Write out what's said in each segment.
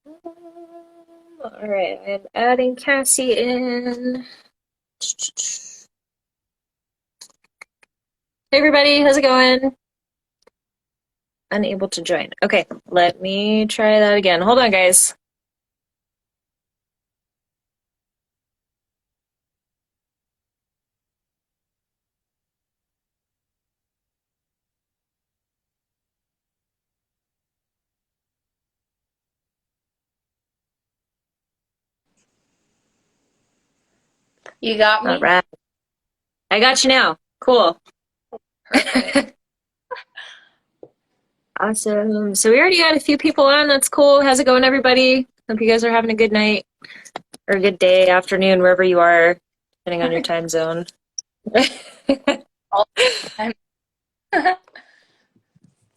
All right, I'm adding Cassie in. Hey everybody, how's it going? Unable to join. Okay, let me try that again. Hold on, guys. You got All me? right, I got you now. Cool. Perfect. Awesome. So we already got a few people on. That's cool. How's it going, everybody? Hope you guys are having a good night or a good day, afternoon, wherever you are, depending on your time zone. All the time.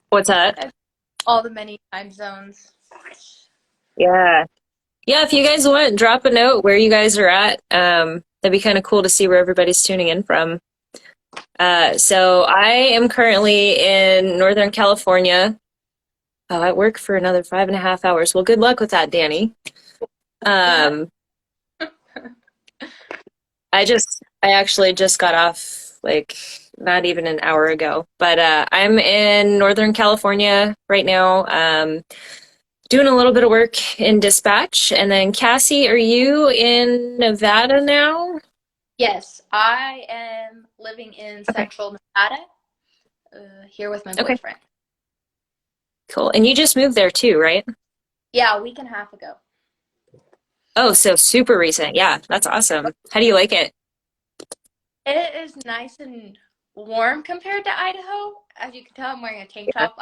What's that? All the many time zones. Yeah. Yeah, if you guys want, drop a note where you guys are at. That'd be kind of cool to see where everybody's tuning in from. So I am currently in Northern California. Oh, I work for another 5.5 hours. Well, good luck with that, Danny. Yeah. Um, I actually just got off like not even an hour ago, but I'm in Northern California right now. Doing a little bit of work in dispatch. And then Cassie, are you in Nevada now? Yes, I am living in Okay. Central Nevada, here with my Okay. boyfriend. Cool. And you just moved there too, right? Yeah, a week and a half ago. Oh, so super recent. Yeah, that's awesome. How do you like it? It is nice and warm compared to Idaho. As you can tell, I'm wearing a tank Yeah. top.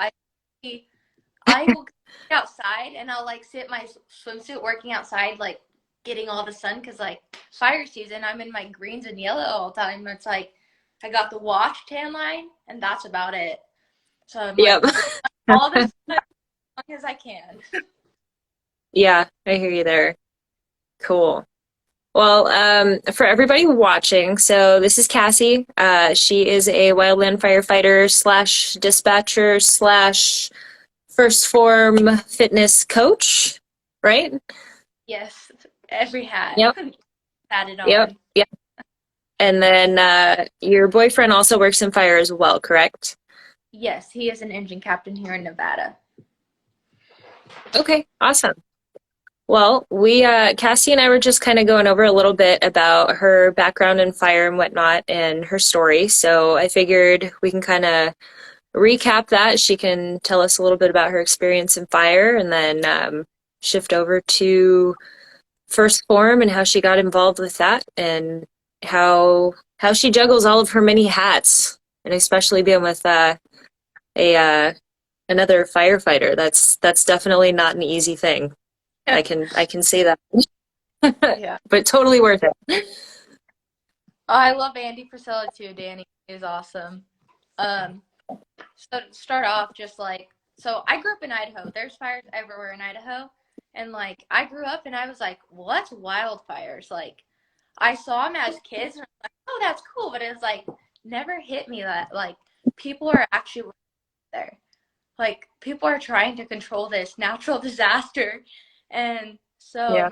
I will go outside and I'll like sit in my swimsuit working outside, like getting all the sun because like fire season, I'm in my greens and yellow all the time. It's like I got the wash tan line and that's about it. So I'm Yep. like all this as long as I can. Yeah, I hear you there. Cool. Well, for everybody watching, so this is Cassie. She is a wildland firefighter slash dispatcher slash first form fitness coach, right? Yes, every hat Yep. added Yep. on. Yep. And then your boyfriend also works in fire as well, correct? Yes, he is an engine captain here in Nevada. Okay, awesome. Well, Cassie and I were just kind of going over a little bit about her background in fire and whatnot and her story. So I figured we can kind of recap that. She can tell us a little bit about her experience in fire and then shift over to first form and how she got involved with that and how she juggles all of her many hats and especially being with a another firefighter. That's definitely not an easy thing. I can say that. Yeah. But totally worth it. I love Andy Priscilla too. Danny is awesome. Um, so to start off, just like so, I grew up in Idaho. There's fires everywhere in Idaho, and like I grew up and I was like, "What's wildfires?" Like I saw them as kids, and I was like, "Oh, that's cool," but it was like never hit me that like people are actually there. Like people are trying to control this natural disaster, and so Yeah.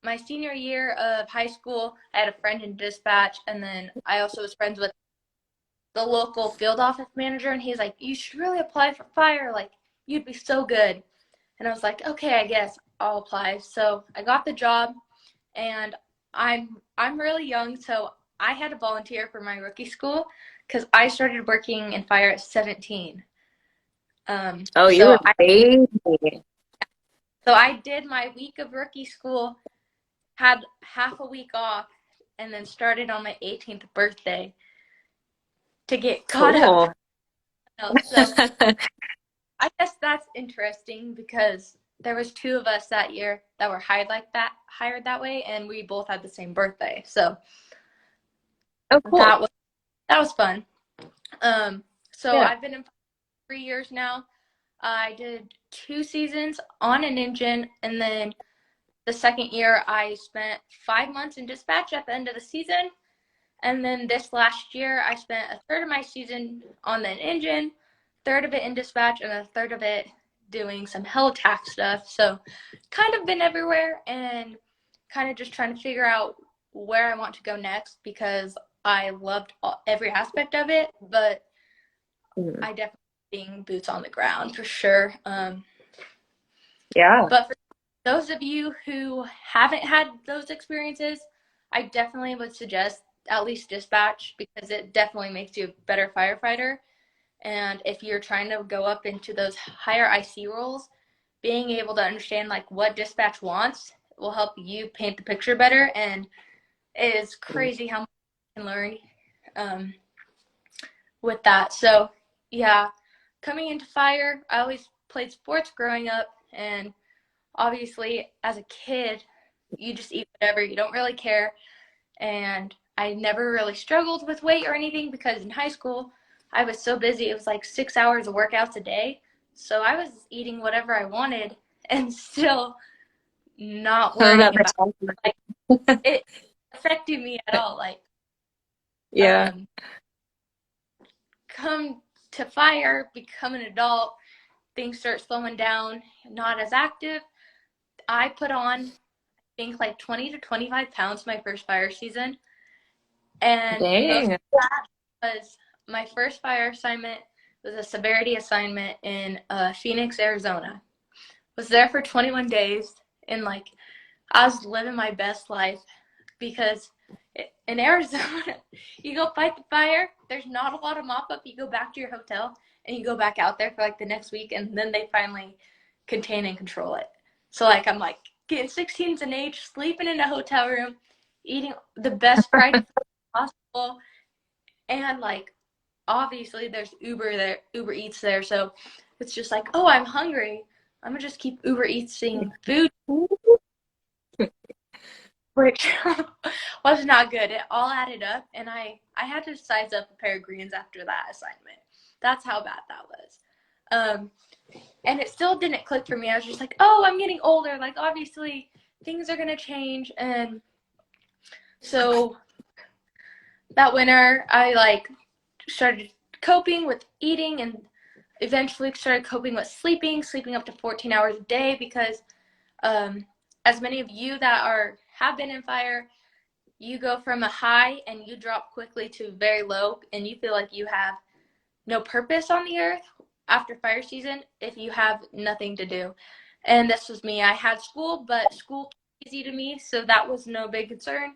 my senior year of high school, I had a friend in dispatch, and then I also was friends with the local field office manager, and he's like, "You should really apply for fire. Like, you'd be so good." And I was like, "Okay, I guess I'll apply." So I got the job, and I'm really young, so I had to volunteer for my rookie school because I started working in fire at 17. Um, Oh, you were so I baby. so I did my week of rookie school, had half a week off, and then started on my 18th birthday to get caught up. Cool. So I guess that's interesting because there was two of us that year that were hired that way, and we both had the same birthday. So Oh, cool. that was fun. So Yeah. I've been in 3 years now. I did 2 seasons on an engine, and then the second year I spent 5 months in dispatch at the end of the season. And then this last year, I spent a third of my season on the engine, third of it in dispatch, and a third of it doing some helitac stuff. So kind of been everywhere and kind of just trying to figure out where I want to go next because I loved every aspect of it, but Mhm. I definitely being boots on the ground for sure. Yeah. But for those of you who haven't had those experiences, I definitely would suggest at least dispatch because it definitely makes you a better firefighter. And if you're trying to go up into those higher IC roles, being able to understand like what dispatch wants will help you paint the picture better. And it is crazy how much you can learn um, with that. So yeah, coming into fire, I always played sports growing up, and obviously as a kid, you just eat whatever, you don't really care. And I never really struggled with weight or anything because in high school I was so busy. It was like 6 hours of workouts a day. So I was eating whatever I wanted and still not I worrying remember about talking. like it affecting me at all. Like Yeah. um come to fire, become an adult, things start slowing down, not as active. I put on I think like 20 to 25 pounds my first fire season. And most Dang. of that was my first fire assignment was a severity assignment in Phoenix, Arizona. Was there for 21 days and like I was living my best life because in Arizona, you go fight the fire. There's not a lot of mop up. You go back to your hotel and you go back out there for like the next week, and then they finally contain and control it. So like I'm like getting 16s in age, sleeping in a hotel room, eating the best fried food possible, and like obviously there's Uber there, Uber Eats there, so it's just like, oh, I'm hungry. I'm gonna just keep Uber Eatsing food, which was not good. It all added up, and I had to size up a pair of greens after that assignment. That's how bad that was. Um, and it still didn't click for me. I was just like, oh, I'm getting older. Like obviously things are gonna change, and so that winter I like started coping with eating and eventually started coping with sleeping up to 14 hours a day because as many of you that are have been in fire, you go from a high and you drop quickly to very low and you feel like you have no purpose on the earth after fire season if you have nothing to do. And this was me. I had school, but school came easy to me, so that was no big concern.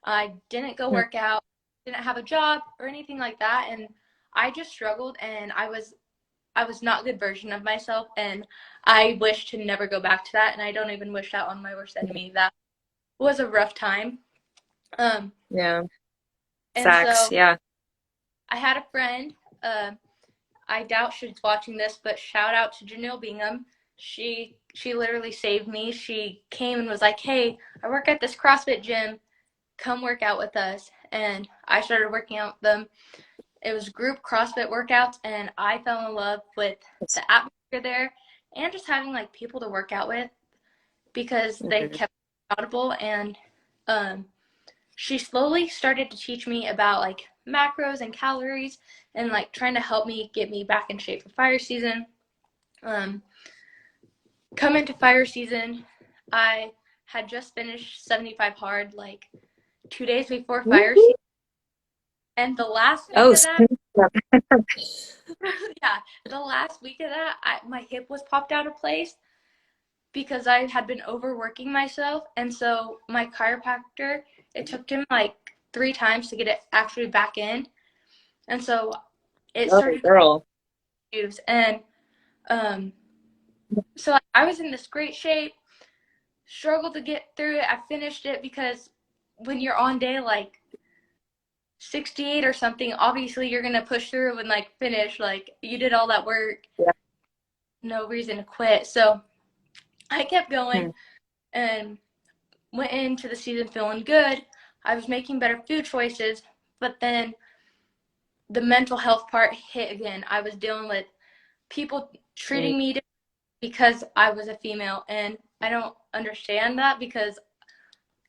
I didn't go work out, didn't have a job or anything like that, and I just struggled and I was not a good version of myself, and I wish to never go back to that, and I don't even wish that on my worst enemy. That was a rough time. Um, Yeah. and Facts. so Yeah. I had a friend. Uh, I doubt she's watching this, but shout out to Janelle Bingham. She literally saved me. She came and was like, "Hey, I work at this CrossFit gym. Come work out with us." And I started working out with them. It was group CrossFit workouts, and I fell in love with the atmosphere there and just having like people to work out with because they Mhm. kept me accountable. And um, she slowly started to teach me about like macros and calories and like trying to help me get me back in shape for fire season. Um, come into fire season, I had just finished 75 hard like 2 days before fire Woo. season. And the last week Oh, of that, speaking of- yeah, the last week of that, my hip was popped out of place because I had been overworking myself. And so my chiropractor, it took him like 3 times to get it actually back in. And so it oh, started girl. issues. And um, so I was in this great shape, struggled to get through it. I finished it because when you're on day like 68 or something, obviously you're going to push through and like finish. Like you did all that work, Yeah. no reason to quit. So I kept going Hmm. and went into the season feeling good. I was making better food choices, but then the mental health part hit again. I was dealing with people Mm. treating me because I was a female, and I don't understand that because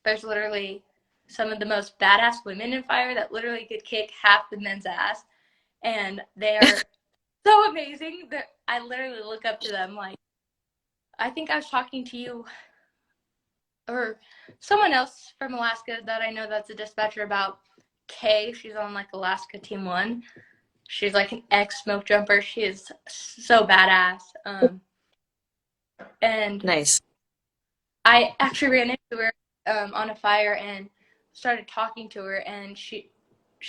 there's literally some of the most badass women in fire that literally could kick half the men's ass, and they are so amazing that I literally look up to them. Like, I think I was talking to you or someone else from Alaska that I know that's a dispatcher about Kay. She's on like Alaska Team 1. She's like an ex smoke jumper. She is so badass. And Nice. I actually ran into her on a fire and started talking to her, and she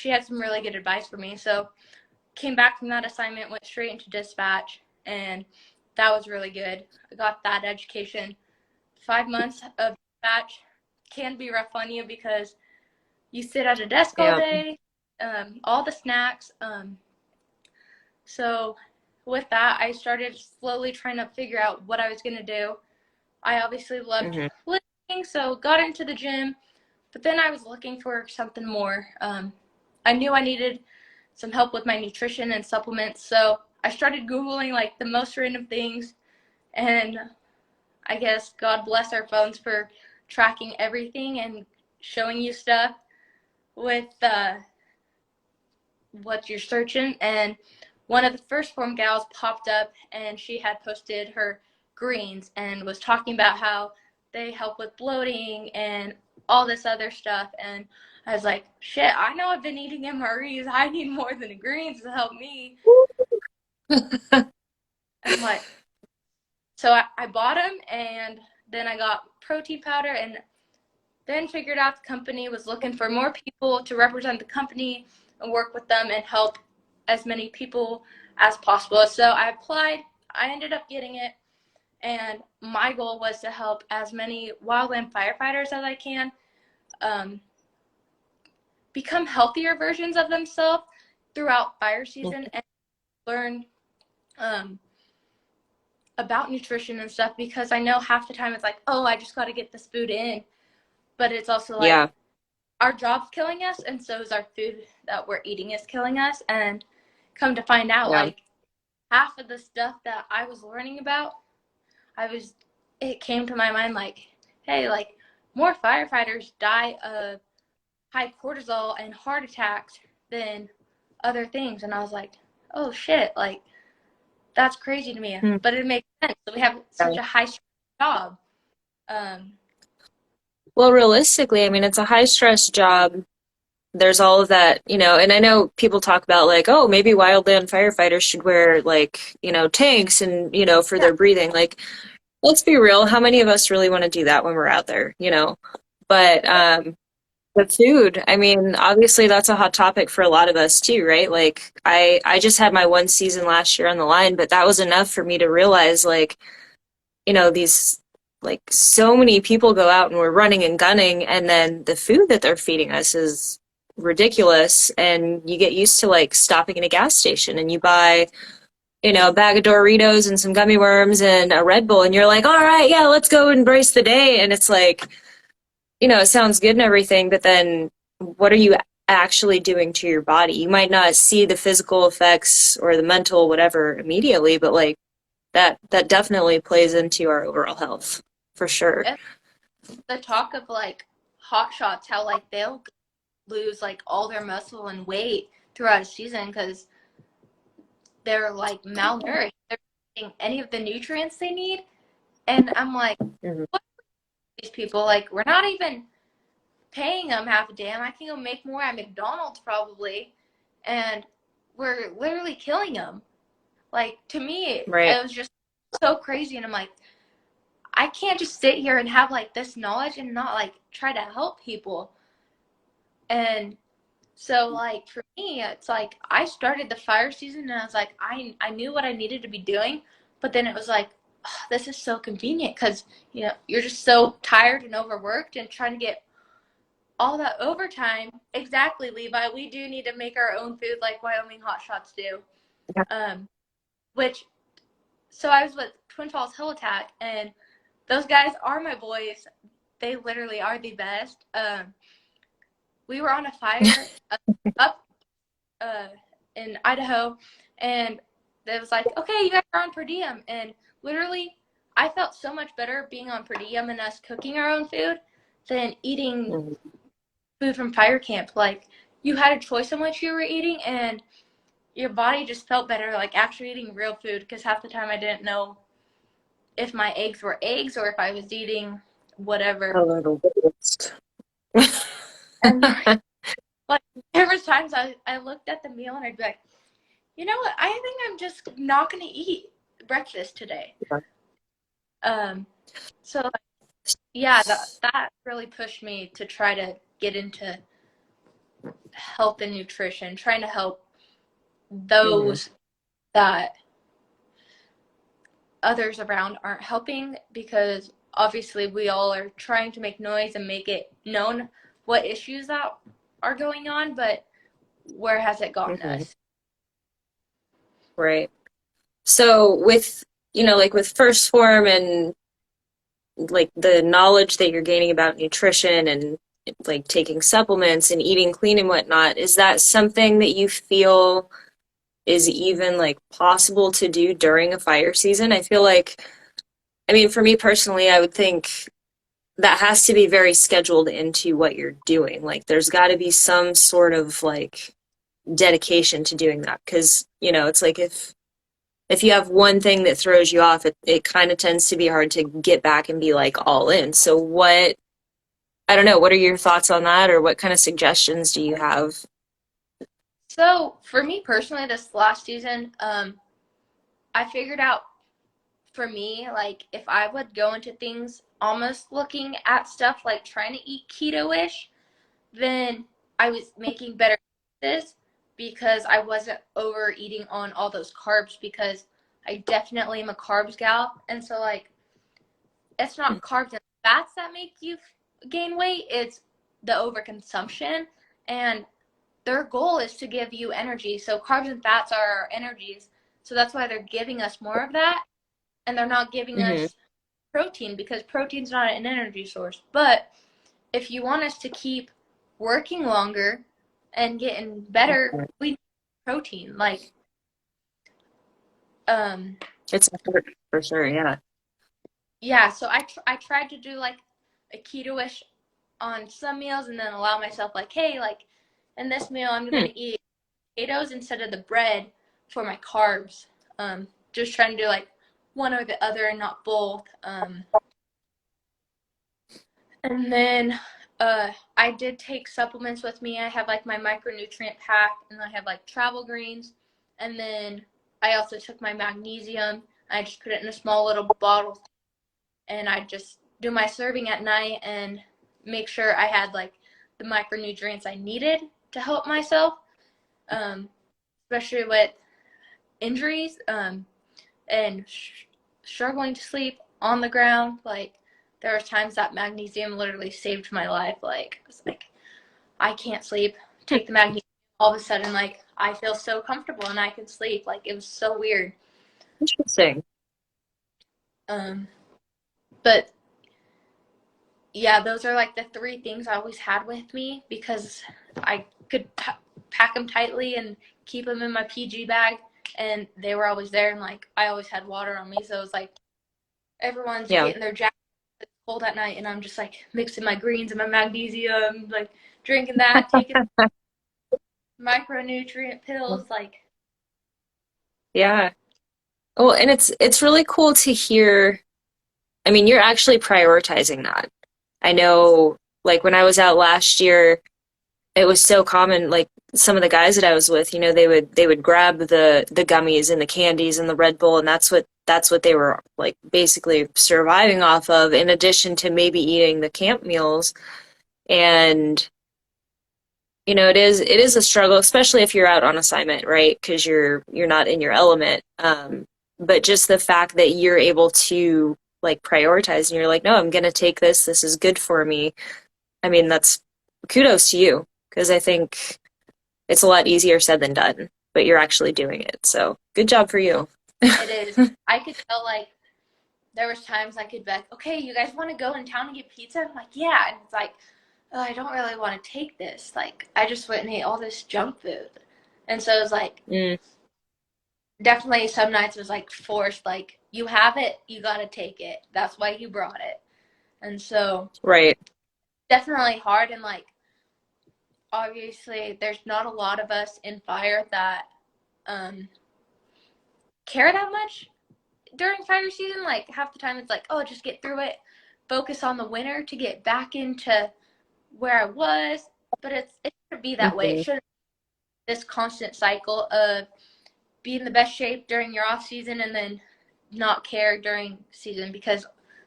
had some really good advice for me. So came back from that assignment, went straight into dispatch, and that was really good. I got that education. 5 months of dispatch can be rough on you because you sit at a desk all Yeah. day, all the snacks. So with that, I started slowly trying to figure out what I was going to do. I obviously loved Hmm. lifting, so got into the gym, but then I was looking for something more. I knew I needed some help with my nutrition and supplements, so I started Googling like the most random things, and I guess God bless our phones for tracking everything and showing you stuff with what you're searching. And one of the first form gals popped up, and she had posted her greens and was talking about how they help with bloating and all this other stuff. And I was like, shit, I know I've been eating MREs. I need more than greens to help me. I'm like, so I bought them, and then I got protein powder, and then figured out the company was looking for more people to represent the company and work with them and help as many people as possible. So I applied. I ended up getting it. And my goal was to help as many wildland firefighters as I can become healthier versions of themselves throughout fire season and learn um, about nutrition and stuff, because I know half the time it's like, oh, I just got to get this food in. But it's also like, Yeah. our job's killing us, and so is our food that we're eating is killing us. And come to find out, Yeah. like, half of the stuff that I was learning about, it came to my mind like, hey, like, more firefighters die of high cortisol and heart attacks than other things. And I was like, oh shit, like, that's crazy to me. Hmm. But it makes sense. So we have such a high stress job. Um, Well, realistically, I mean, it's a high stress job. There's all of that, and I know people talk about like, oh, maybe wildland firefighters should wear like, tanks and, for yeah, their breathing. Like, let's be real, how many of us really want to do that when we're out there? But the food, I mean, obviously that's a hot topic for a lot of us too, right? Like I just had my one season last year on the line, but that was enough for me to realize like, these like so many people go out and we're running and gunning, and then the food that they're feeding us is ridiculous. And you get used to like stopping at a gas station and you buy, a bag of Doritos and some gummy worms and a Red Bull, and you're like, all right, yeah, let's go embrace the day. And it's like, it sounds good and everything, but then what are you actually doing to your body? You might not see the physical effects or the mental whatever immediately, but like that definitely plays into our overall health for sure. and the talk of like hot shots, how like they'll lose like all their muscle and weight throughout a season because they're like malnourished. They're getting any of the nutrients they need. And I'm like, Mhm. what are these people? Like, we're not even paying them half a damn. I can go make more at McDonald's probably. And we're literally killing them. Like, to me, Right. it was just so crazy. And I'm like, I can't just sit here and have like this knowledge and not like try to help people. And so like for me, it's like I started the fire season and I was like, I knew what I needed to be doing, but then it was like, oh, this is so convenient because you're just so tired and overworked and trying to get all that overtime. Exactly, Levi. We do need to make our own food like Wyoming hot shots do. Yeah. Um, which so I was with Twin Falls Hill Attack, and those guys are my boys. They literally are the best. We were on a fire up uh, in Idaho, and it was like, okay, you guys are on per diem, and literally, I felt so much better being on per diem and us cooking our own food than eating Mhm. food from fire camp. Like, you had a choice on what you were eating, and your body just felt better, like after eating real food, because half the time I didn't know if my eggs were eggs or if I was eating whatever. Oh, the worst. And like there was times I looked at the meal and I'd be like, you know what, I think I'm just not gonna eat breakfast today. Um, so yeah, that really pushed me to try to get into health and nutrition, trying to help Mhm. those that others around aren't helping, because obviously we all are trying to make noise and make it known what issues that are going on, but where has it gotten Mhm. us? Right. So with, like with first form and like the knowledge that you're gaining about nutrition and like taking supplements and eating clean and whatnot, is that something that you feel is even like possible to do during a fire season? I feel like, I mean, for me personally, I would think that has to be very scheduled into what you're doing. Like there's got to be some sort of like dedication to doing that because, it's like if you have one thing that throws you off, it kind of tends to be hard to get back and be like all in. So I don't know, what are your thoughts on that or what kind of suggestions do you have? So for me personally, this last season, I figured out for me, like if I would go into things almost looking at stuff like trying to eat keto-ish, then I was making better choices because I wasn't overeating on all those carbs, because I definitely am a carbs gal. And so like it's not carbs and fats that make you gain weight, it's the overconsumption. And their goal is to give you energy. So carbs and fats are our energies. So that's why they're giving us more of that, and they're not giving Hmm. us protein, because protein's not an energy source. But if you want us to keep working longer and getting better, we need protein. Like, um, It's important for sure, yeah. yeah. So I tried to do like a keto-ish on some meals, and then allow myself like, hey, like in this meal, I'm Hmm. gonna eat potatoes instead of the bread for my carbs. Just trying to do like one or the other and not both. And then I did take supplements with me. I have like my micronutrient pack, and I have like travel greens. And then I also took my magnesium. I just put it in a small little bottle, and I just do my serving at night and make sure I had like the micronutrients I needed to help myself, um, especially with injuries, and struggling to sleep on the ground. Like there was times that magnesium literally saved my life. Like I was like, I can't sleep. Hmm. Take the magnesium. All of a sudden, like I feel so comfortable and I can sleep. Like it was so weird. Interesting. Um, but yeah, those are like the three things I always had with me, because I could pack them tightly and keep them in my PG bag, and they were always there. And like I always had water on me, so it was like everyone's Yeah. getting their jacket cold at night, and I'm just like mixing my greens and my magnesium, like drinking that, taking micronutrient pills, like Yeah. Well, and it's really cool to hear. I mean, you're actually prioritizing that. I know, like when I was out last year, it was so common. Like some of the guys that I was with, they would grab the gummies and the candies and the Red Bull, and that's what they were like basically surviving off of, in addition to maybe eating the camp meals. And it is a struggle, especially if you're out on assignment, right? Because you're not in your element. But just the fact that you're able to like prioritize and you're like, no, I'm gonna take this. This is good for me. I mean, that's kudos to you because I think it's a lot easier said than done, but you're actually doing it. So good job for you. it is. I could tell like there was times I could be like, okay, you guys want to go in town and get pizza? I'm like, yeah, and it's like, oh, I don't really want to take this. Like I just went and ate all this junk food, and so it was like Mm, definitely some nights it was like forced. Like you have it, you gotta take it. That's why you brought it, and so right. definitely hard. And like obviously there's not a lot of us in fire that care that much during fire season. Like half the time it's like, oh, just get through it, focus on the winter to get back into where I was. But it shouldn't be that way. It Mhm. shouldn't be this constant cycle of be in the best shape during your off season and then not care during season, because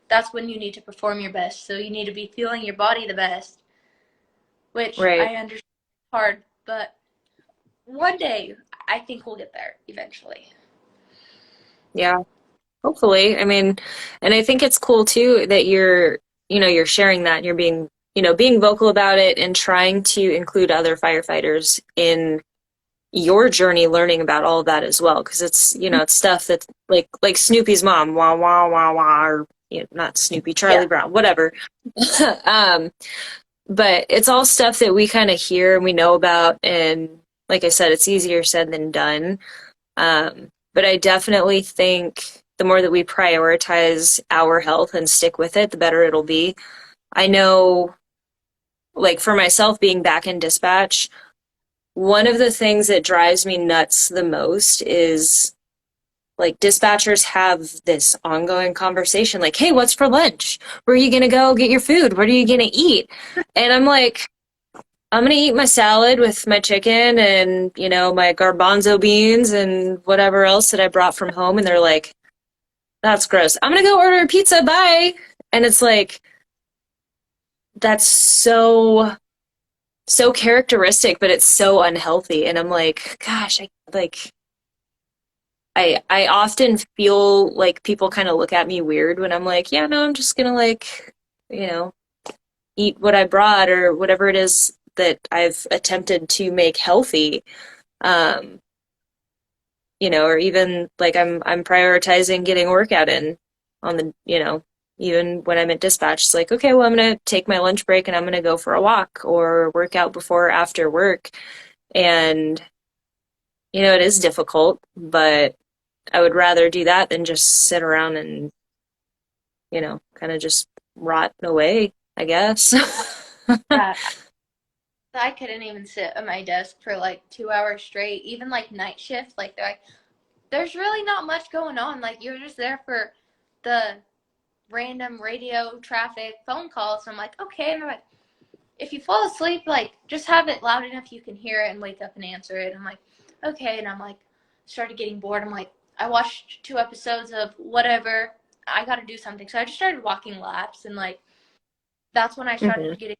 that's when you need to perform your best. So you need to be feeling your body the best, which Right. I understand is hard, but one day I think we'll get there eventually. Yeah. Hopefully. I mean, and I think it's cool too that you're sharing that and you're being vocal about it and trying to include other firefighters in your journey learning about all of that as well. Because it's stuff that's like Snoopy's mom, wah, wah, wah, wah, or, not Snoopy, Yeah. Charlie Brown, whatever. um, but it's all stuff that we kind of hear and we know about. And like I said, it's easier said than done. But I definitely think the more that we prioritize our health and stick with it, the better it'll be. I know, like for myself being back in dispatch, one of the things that drives me nuts the most is like dispatchers have this ongoing conversation like, hey, what's for lunch? Where are you going to go get your food? What are you going to eat? And I'm like, I'm gonna eat my salad with my chicken and, my garbanzo beans and whatever else that I brought from home. And they're like, that's gross. I'm gonna go order a pizza. Bye. And it's like, that's so characteristic, but it's so unhealthy. And I'm like, gosh, I often feel like people kind of look at me weird when I'm like, yeah, no, I'm just gonna you know, eat what I brought or whatever it is that I've attempted to make healthy. Um, or even like I'm prioritizing getting a workout in on even when I'm at dispatch, it's like, okay, well, I'm gonna take my lunch break and I'm gonna go for a walk or work out before or after work. And, it is difficult, but I would rather do that than just sit around and, kind of just rot away, I guess. Yeah. I couldn't even sit at my desk for like 2 hours straight, even like night shift. Like there's really not much going on. Like you're just there for the random radio traffic phone calls. I'm like, okay. And they're like, if you fall asleep, like just have it loud enough you can hear it and wake up and answer it. I'm like, okay. And I'm like, started getting bored. I'm like, I watched 2 episodes of whatever. I got to do something. So I just started walking laps, and like that's when I Hmm. started getting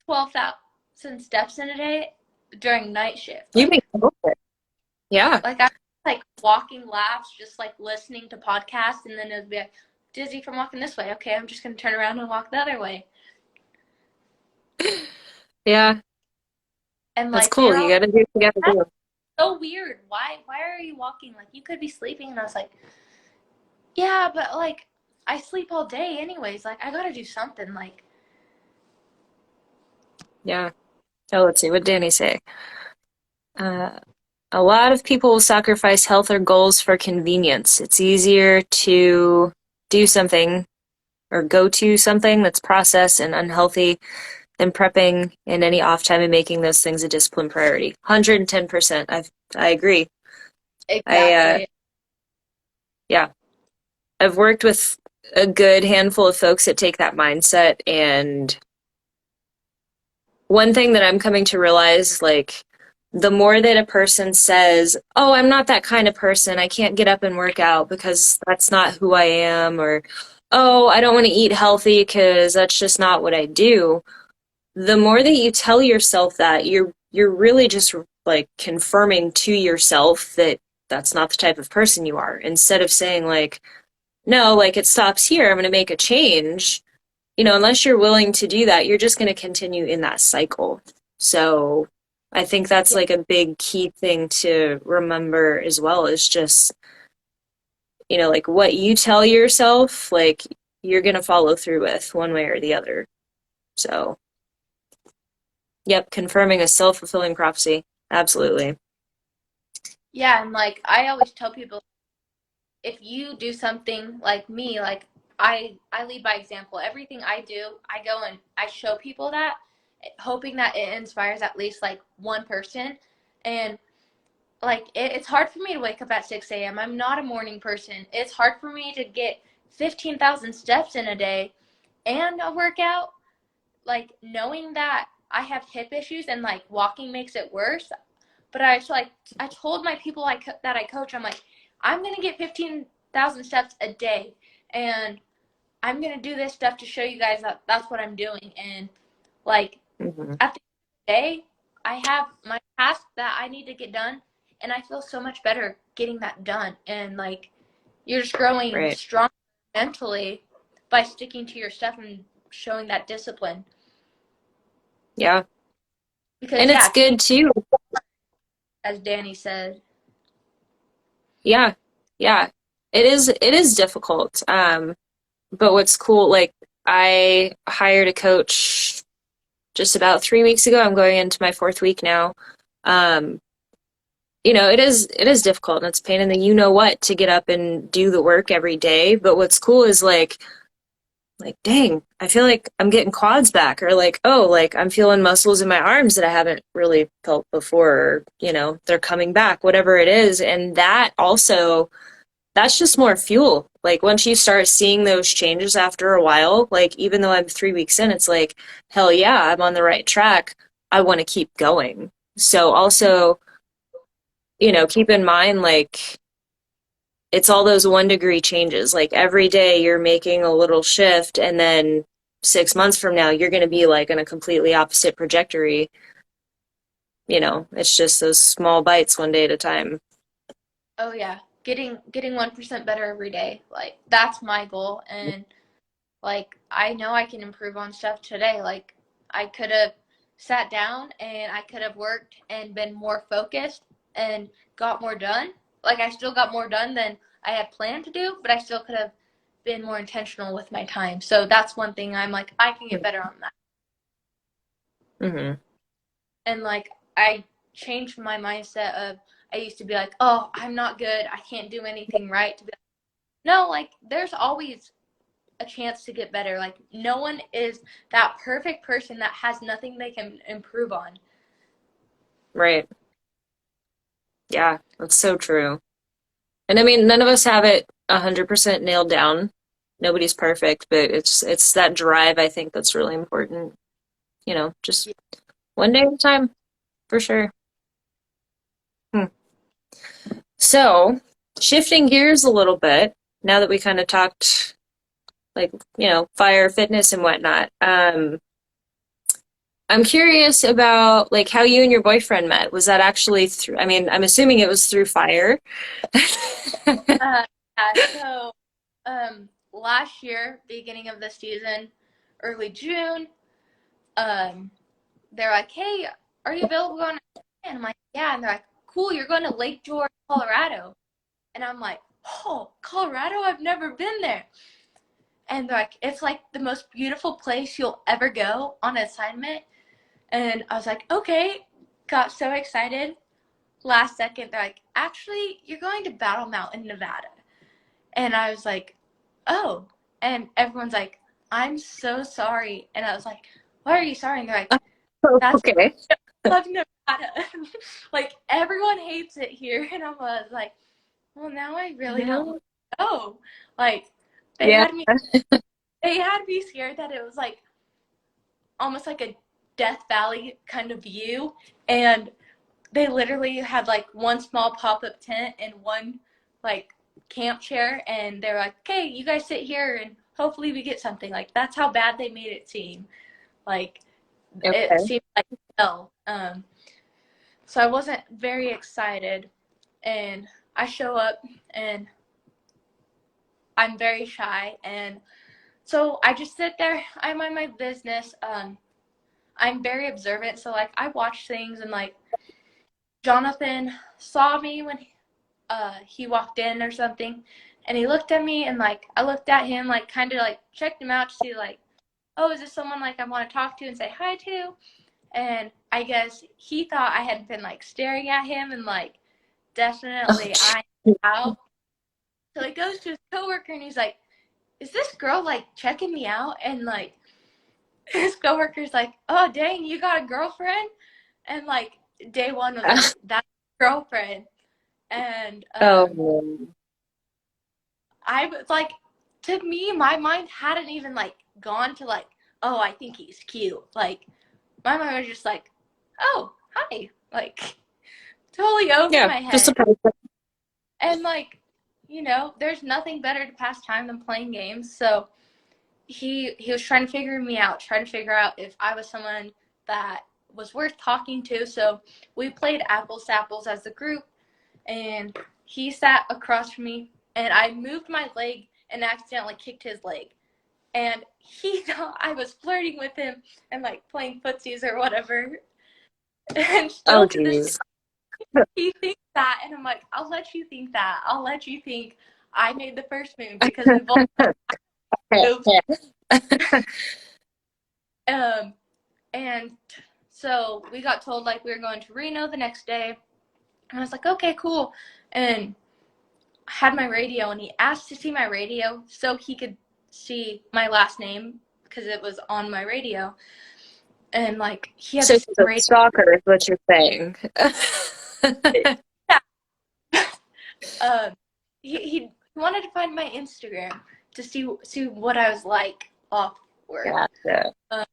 12,000 steps in a day during night shift. You make it. Yeah. I like walking laps, just like listening to podcasts, and then it would be like dizzy from walking this way. Okay, I'm just gonna turn around and walk the other way. Yeah. And That's like they cool. were You all got to do what you got to that's do. so weird. Why are you walking? Like you could be sleeping. And I was like, yeah, but like I sleep all day anyways. Like I gotta do something. Like Yeah. Oh, let's see. What did Danny say? Uh, a lot of people will sacrifice health or goals for convenience. It's easier to do something or go to something that's processed and unhealthy than prepping in any off time and making those things a discipline priority. 110%. I agree. I exactly. Yeah. I've worked with a good handful of folks that take that mindset, and one thing that I'm coming to realize, like, the more that a person says, oh, I'm not that kind of person, I can't get up and work out because that's not who I am, or, oh, I don't want to eat healthy because that's just not what I do, the more that you tell yourself that, you're really just like confirming to yourself that that's not the type of person you are. Instead of saying, like, no, like it stops here, I'm going to make a change, unless you're willing to do that, you're just going to continue in that cycle. So I think that's Yeah. like a big key thing to remember as well, is just, like what you tell yourself, like you're going to follow through with one way or the other. So, yep, confirming a self fulfilling prophecy. Absolutely. Yeah, and like I always tell people, if you do something like me, like I lead by example. Everything I do, I go and I show people that, hoping that it inspires at least like one person. And like it's hard for me to wake up at 6 a.m. I'm not a morning person. It's hard for me to get 15,000 steps in a day and a workout. Like knowing that I have hip issues and like walking makes it worse. But I told my people that I coach, I'm like, I'm gonna get 15,000 steps a day, and I'm gonna do this stuff to show you guys that that's what I'm doing. And like Hmm. at the end of the day, I have my task that I need to get done, and I feel so much better getting that done. And like you're just growing Right. strong mentally by sticking to your stuff and showing that discipline. Yeah. Because And it's yeah, good too. as Danny said. Yeah. Yeah. It is difficult. But what's cool, like I hired a coach just about 3 weeks ago. I'm going into my fourth week now. Um, it is difficult and it's a pain in the you know what to get up and do the work every day. But what's cool is like, dang, I feel like I'm getting quads back, or like, oh, like I'm feeling muscles in my arms that I haven't really felt before, or, they're coming back, whatever it is. And that's just more fuel. Like once you start seeing those changes after a while, like even though I'm 3 weeks in, it's like, hell yeah, I'm on the right track. I want to keep going. So also, keep in mind, like, it's all those 1 degree changes. Like every day you're making a little shift, and then 6 months from now, you're going to be like in a completely opposite trajectory. It's just those small bites one day at a time. Oh yeah, getting 1% better every day. Like that's my goal, and like I know I can improve on stuff today. Like I could have sat down and I could have worked and been more focused and got more done. Like I still got more done than I had planned to do, but I still could have been more intentional with my time. So that's one thing I'm like I can get better on that. Mm-hmm. And like I changed my mindset of I used to be like, "Oh, I'm not good. I can't do anything right." To be like, no, like there's always a chance to get better. Like no one is that perfect person that has nothing they can improve on. Right. Yeah, that's so true. And I mean, none of us have it 100% nailed down. Nobody's perfect, but it's that drive, I think, that's really important. Just one day at a time, for sure. Hmm. So, shifting gears a little bit, now that we kind of talked, like, fire, fitness, and whatnot. I'm curious about like how you and your boyfriend met. Was that actually through, I mean, I'm assuming it was through fire. Uh, yeah, so last year, beginning of the season, early June, um, they're like, "Hey, are you available going?" And I'm like, "Yeah." And they're like, "Cool, you're going to Lake George, Colorado." And I'm like, "Oh, Colorado? I've never been there." And they're like, "It's like the most beautiful place you'll ever go on assignment." And I was like, "Okay." Got so excited. Last second, they're like, "Actually, you're going to Battle Mountain, Nevada." And I was like, "Oh." And everyone's like, "I'm so sorry." And I was like, "Why are you sorry?" And they're like, Oh, "That's okay. why I love Nevada." Like everyone hates it here. And I was like, "Well, now I really don't want No. to go." Like they Yeah. had me they had me scared that it was like almost like a Death Valley kind of view. And they literally had like one small pop-up tent and one like camp chair, and they're like, "Okay, you guys sit here and hopefully we get something." Like that's how bad they made it seem. Like it Okay. seemed like hell. So I wasn't very excited, and I show up and I'm very shy, and so I just sit there. I mind my business. I'm very observant, so like I watch things, and like Jonathan saw me when he walked in or something, and he looked at me, and like I looked at him, like kind of like checked him out to see like, oh, is this someone like I want to talk to and say hi to? And I guess he thought I had been like staring at him, and like Oh, definitely I out. So he goes to his coworker and he's like, "Is this girl like checking me out?" And like his coworker's like, "Oh dang, you got a girlfriend?" And like day one was like, "That's a girlfriend." And Oh, man. I was like, to me, my mind hadn't even like gone to like, oh, I think he's cute. Like, my mind was just like, oh, hi. Like, totally over Yeah, my just a head. person. And like, there's nothing better to pass time than playing games. So he was trying to figure me out, trying to figure out if I was someone that was worth talking to. So we played apples to apples as a group, and he sat across from me, and I moved my leg and accidentally kicked his leg. And he thought I was flirting with him and like playing footsies or whatever. And Oh, still to this day, geez. he thinks that, and I'm like, I'll let you think that. I'll let you think I made the first move because we've all moved. Um, and so we got told like we were going to Reno the next day, and I was like, okay, cool. And I had my radio, and he asked to see my radio so he could see my last name because it was on my radio. And like he had So the she's a same radio. stalker, is what you're saying. Yeah. Um, he wanted to find my Instagram to see what I was like off work. Gotcha. Um,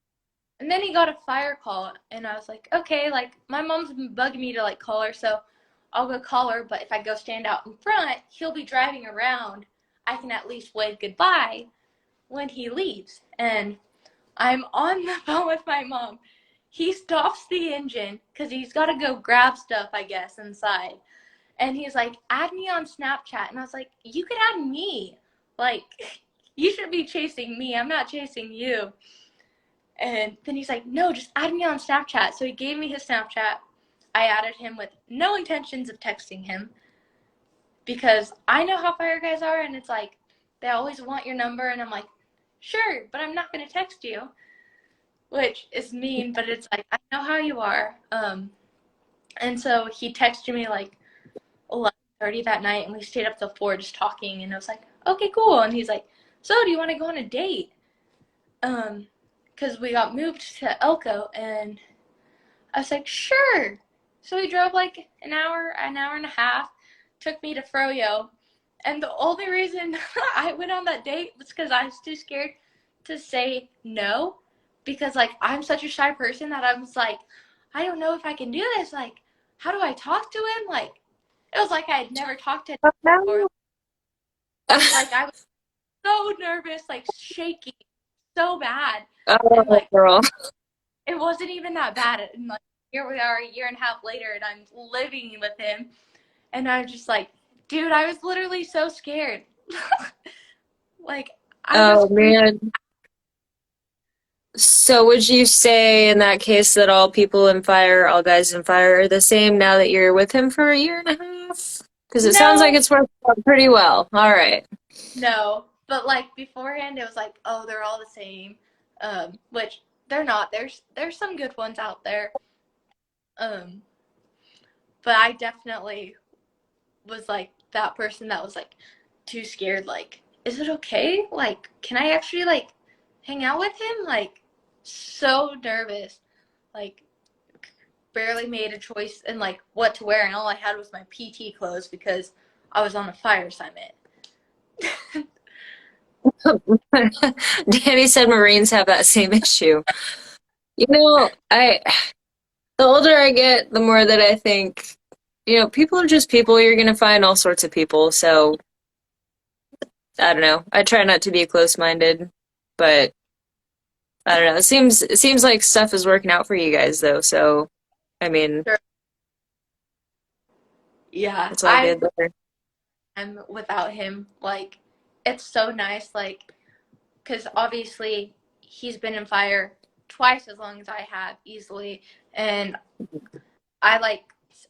and then he got a fire call, and I was like, okay, like my mom's been bugging me to like call her, so I'll go call her. But if I go stand out in front, he'll be driving around. I can at least wave goodbye when he leaves. And I'm on the phone with my mom. He stops the engine because he's got to go grab stuff, I guess, inside. And he's like, add me on Snapchat. And I was like, you could add me. Like, you should be chasing me. I'm not chasing you. And then he's like, no, just add me on Snapchat. So he gave me his Snapchat. I added him with no intentions of texting him because I know how fire guys are. And it's like, they always want your number. And I'm like, sure, but I'm not going to text you, which is mean, but it's like, I know how you are. And so he texted me like 11:30 that night, and we stayed up till 4 just talking. And I was like, okay, cool. And he's like, so do you want to go on a date? Because we got moved to Elko, and I was like, sure. So we drove like an hour and a half, took me to Froyo. And the only reason I went on that date was because I was too scared to say no. Because like I'm such a shy person that I was like, I don't know if I can do this. Like, how do I talk to him? Like, it was like I had never talked to him Oh, before. no. Like I was so nervous, like shaking so bad. And Oh, like girl. it wasn't even that bad. And like here we are a year and a half later, and I'm living with him. And I was just like, dude, I was literally so scared. Like I Oh, was freaking. man. So would you say in that case that all people in fire, all guys in fire are the same now that you're with him for a year and a half? Because it sounds like No, it's worked out pretty well. All right. no. But like beforehand, it was like, oh, they're all the same. Which they're not. There's some good ones out there. Um, but I definitely was like that person that was like too scared. Like, is it okay? Like, can I actually like hang out with him? Like, so nervous. Like, barely made a choice in like what to wear, and all I had was my PT clothes because I was on a fire assignment. Danny said Marines have that same issue. The older I get, the more that I think, people are just people. You're gonna find all sorts of people. So I don't know. I try not to be close-minded, but I don't know. It seems like stuff is working out for you guys though. So I mean, Sure. Yeah, it's all good there. I'm without him. Like, it's so nice. Like, because obviously he's been in fire twice as long as I have easily, and I like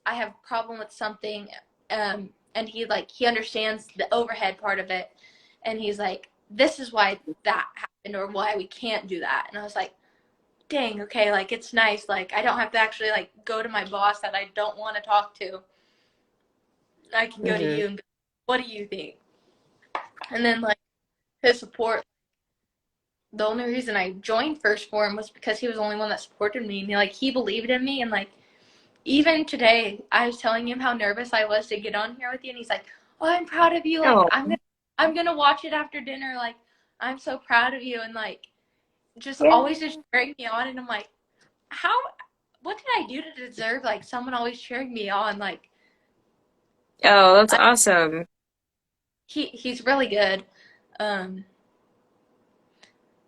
I have a problem with something, and he understands the overhead part of it, and he's like, this is why that happened or why we can't do that. And I was like, dang, okay, like it's nice. Like I don't have to actually like go to my boss that I don't want to talk to. I can go to Hmm. you and go, what do you think? And then like his support. The only reason I joined First Form was because he was the only one that supported me. And he believed in me, and like even today, I was telling him how nervous I was to get on here with you, and he's like, "Oh, I'm proud of you. Like, Oh, I'm gonna watch it after dinner. Like, I'm so proud of you." And like, just yeah. always just cheering me on. And I'm like, how? What did I do to deserve like someone always cheering me on? Like, Oh, that's I, awesome. he's really good. Um,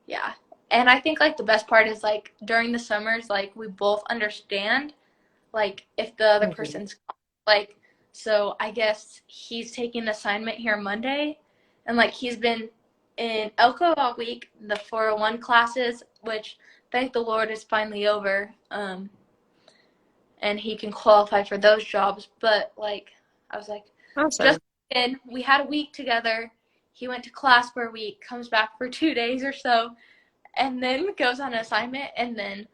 yeah. And I think like the best part is like during the summers, like we both understand like if the other Mhm. person's like, so I guess he's taking an assignment here Monday, and like he's been in Elko all week, the 401 classes, which thank the Lord is finally over, and he can qualify for those jobs. But like I was like, Awesome. just in, we had a week together. He went to class for a week, comes back for 2 days or so, and then goes on an assignment. And then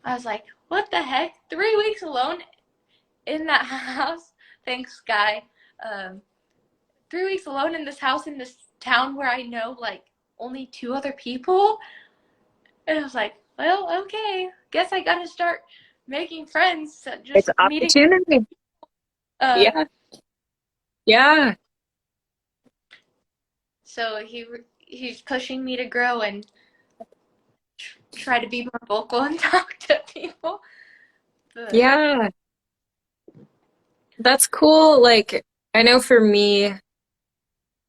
I was like, what the heck? 3 weeks alone in that house. Thanks, Sky. Um, 3 weeks alone in this house in this town where I know like only two other people. And I was like, well, okay. Guess I gotta start making friends. It's Just meeting. opportunity. Uh, Yeah. Yeah. so he's pushing me to grow and try to be more vocal and talk to people. But Yeah. That's cool. Like, I know for me,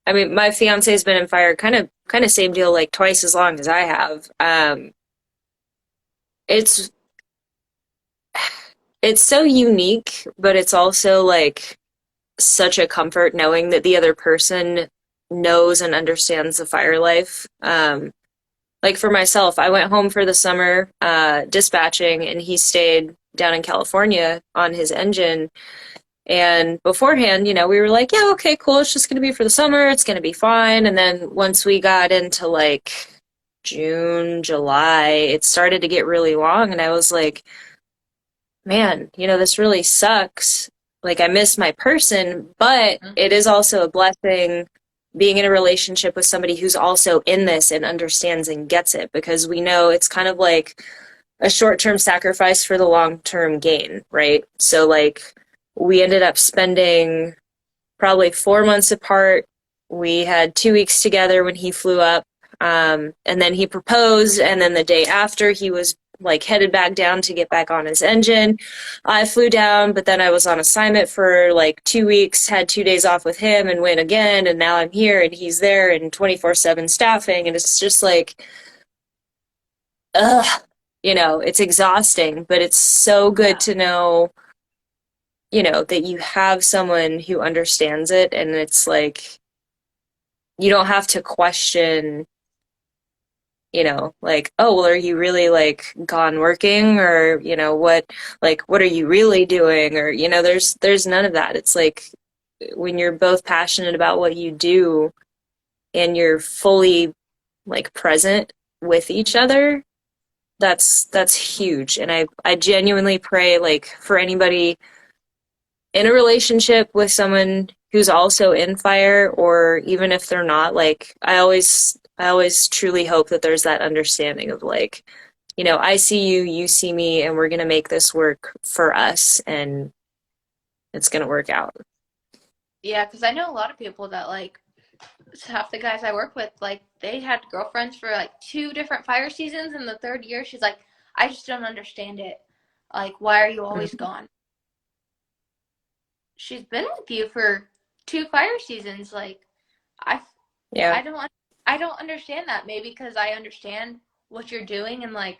I mean, my fiance's been in fire kind of same deal, like twice as long as I have. It's it's so unique, but it's also like such a comfort knowing that the other person knows and understands the fire life. Like for myself, I went home for the summer, dispatching, and he stayed down in California on his engine. And beforehand, we were like, yeah, okay, cool. It's just going to be for the summer. It's going to be fine. And then once we got into like June, July, it started to get really long. And I was like, man, this really sucks. Like, I miss my person, but it is also a blessing being in a relationship with somebody who's also in this and understands and gets it because we know it's kind of like a short term sacrifice for the long term gain, right? So, like, we ended up spending probably 4 months apart. We had 2 weeks together when he flew up. And then he proposed. And then the day after, he was like headed back down to get back on his engine. I flew down, but then I was on assignment for like 2 weeks, had 2 days off with him and went again. And now I'm here and he's there and 24/7 staffing. And it's just like, ugh, it's exhausting, but it's so good yeah, to know that you have someone who understands it and it's like you don't have to question, like, oh, well, are you really like gone working or, what are you really doing? Or, there's none of that. It's like when you're both passionate about what you do and you're fully like present with each other, that's huge. And I genuinely pray like for anybody in a relationship with someone who's also in fire or even if they're not, like I always truly hope that there's that understanding of like, I see you, you see me, and we're gonna make this work for us and it's gonna work out. yeah, because I know a lot of people that like half the guys I work with, like they had girlfriends for like two different fire seasons. In the third year, she's like, I just don't understand it. Like, why are you always Mhm. gone? She's been with you for two fire seasons. Like, I, Yeah. I don't, I don't understand that. Maybe because I understand what you're doing, and like,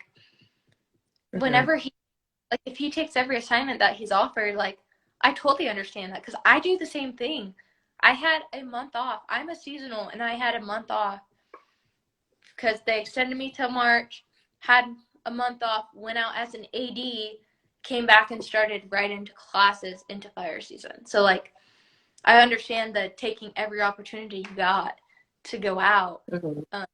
Hmm. whenever he, like, if he takes every assignment that he's offered, like, I totally understand that because I do the same thing. I had a month off. I'm a seasonal, and I had a month off because they extended me till March, had a month off, went out as an AD, came back and started right into classes into fire season. So like I understand that taking every opportunity you got to go out. Hmm. Um,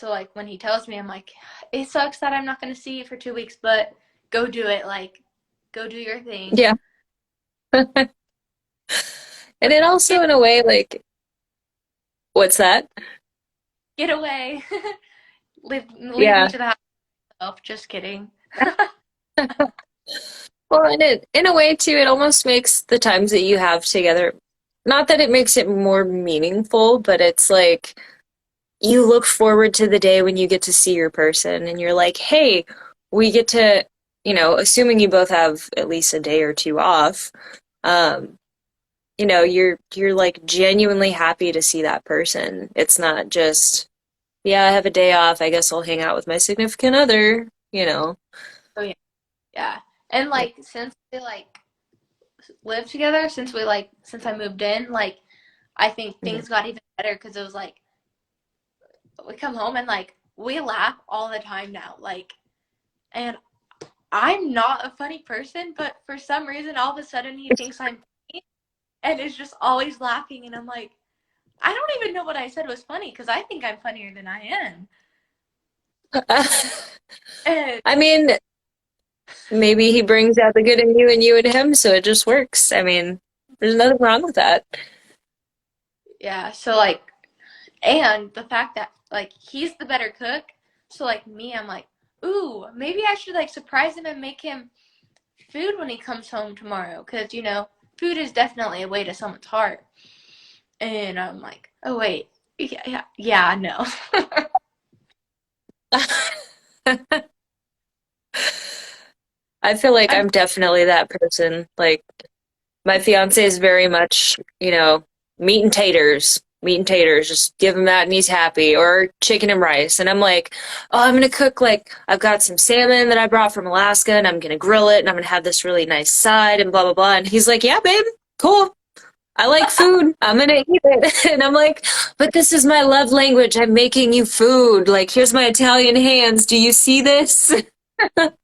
so like when he tells me, I'm like, it sucks that I'm not going to see you for 2 weeks, but go do it. Like, go do your thing. Yeah. And it Get also in a way like what's that? get away. leave me Yeah. to the house. Just kidding. Well, and it in a way too, it almost makes the times that you have together, not that it makes it more meaningful, but it's like you look forward to the day when you get to see your person and you're like, hey, we get to, assuming you both have at least a day or two off, um, you're like genuinely happy to see that person. It's not just, yeah, I have a day off, I guess I'll hang out with my significant other. Oh yeah, yeah. And like since we like live together, since I moved in, like I think Mhm. things got even better because it was like we come home and like we laugh all the time now. Like, and I'm not a funny person, but for some reason, all of a sudden he thinks I'm funny and is just always laughing. And I'm like, I don't even know what I said was funny because I think I'm funnier than I am. And I mean, maybe he brings out the good in you and you in him, so it just works. I mean, there's nothing wrong with that. yeah, so like, and the fact that like he's the better cook, so like me, I'm like, ooh, maybe I should like surprise him and make him food when he comes home tomorrow because food is definitely a way to someone's heart. And I'm like, oh wait, yeah, no. I feel like I'm I'm definitely that person. Like, my fiance is very much, meat and taters, meat and taters. Just give him that and he's happy. Or chicken and rice. And I'm like, oh, I'm gonna cook I've got some salmon that I brought from Alaska and I'm gonna grill it and I'm gonna have this really nice side and blah blah blah. And he's like, yeah, babe, cool. I like food. I'm gonna eat it. And I'm like, but this is my love language. I'm making you food. Like, here's my Italian hands. Do you see this? That's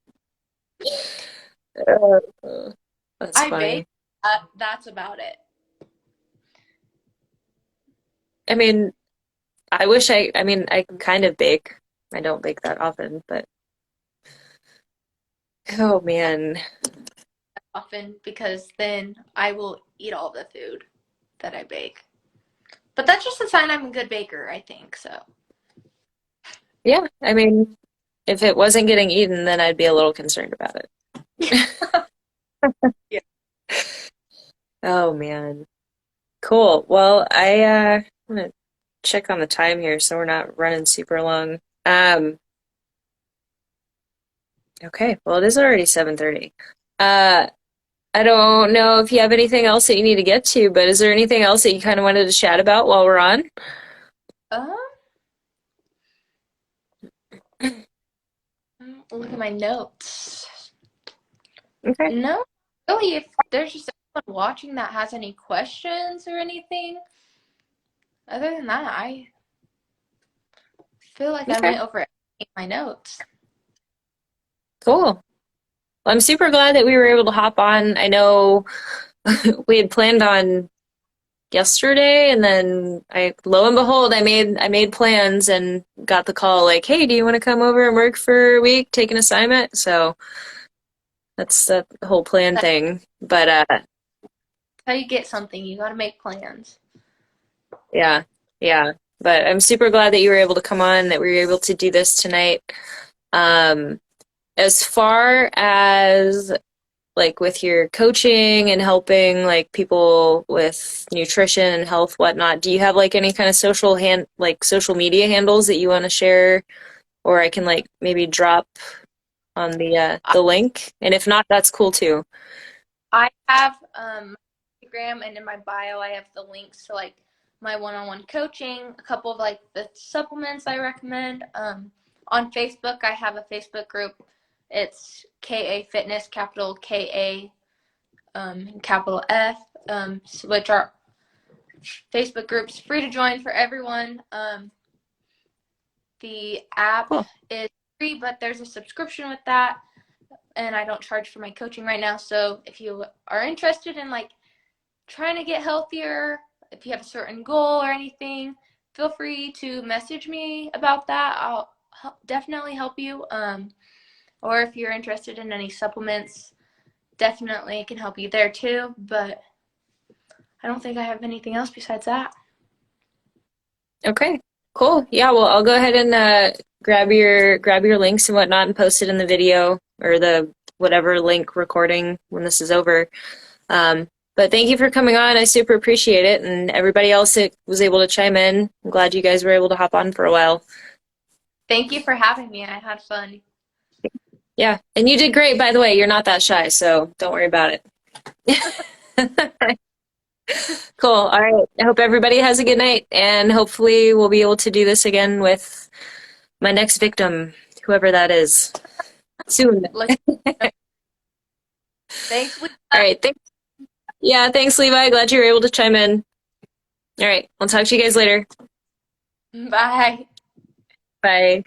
I bake. funny. That's about it. I mean, I mean, I can kind of bake. I don't bake that often, but oh man. Often because then I will eat all the food that I bake. But that's just a sign I'm a good baker, I think. So Yeah, I mean, if it wasn't getting eaten, then I'd be a little concerned about it. yeah. Oh man. Cool. Well, I'm gonna check on the time here so we're not running super long. Okay, well it is already 7:30. Uh I don't know if you have anything else that you need to get to, but is there anything else that you kind of wanted to chat about while we're on? Um, look at my notes. Okay. No, really. If there's just anyone watching that has any questions or anything, other than that, I feel like I Okay. went over my notes. Cool. Well, I'm super glad that we were able to hop on. I know we had planned on yesterday and then lo and behold I made plans and got the call like, "Hey, do you want to come over and work for a week, take an assignment?" So that's the whole plan That's thing. But how you get something. You got to make plans. yeah. Yeah. But I'm super glad that you were able to come on, that we were able to do this tonight. Um as far as like with your coaching and helping like people with nutrition and health, whatnot, do you have like any kind of social media handles that you want to share, or I can like maybe drop on the link? And if not, that's cool too. I have Instagram and in my bio I have the links to like my one-on-one coaching, a couple of like the supplements I recommend. On Facebook I have a Facebook group. It's KA Fitness, capital KA, capital F, which are Facebook groups free to join for everyone. The app Cool. is free, but there's a subscription with that, and I don't charge for my coaching right now. So if you are interested in like trying to get healthier, if you have a certain goal or anything, feel free to message me about that. I'll definitely help you. Or if you're interested in any supplements, definitely can help you there too. But I don't think I have anything else besides that. Okay. Cool. Yeah, well, I'll go ahead and grab your links and whatnot and post it in the video or whatever link recording when this is over. But thank you for coming on. I super appreciate it. And everybody else that was able to chime in, I'm glad you guys were able to hop on for a while. Thank you for having me. I had fun. Yeah. And you did great, by the way. You're not that shy, so don't worry about it. Cool. All right. I hope everybody has a good night, and hopefully we'll be able to do this again with my next victim, whoever that is, soon. Look, thanks, Lisa. All right. Yeah, thanks, Levi. Glad you were able to chime in. All right. I'll talk to you guys later. Bye. Bye.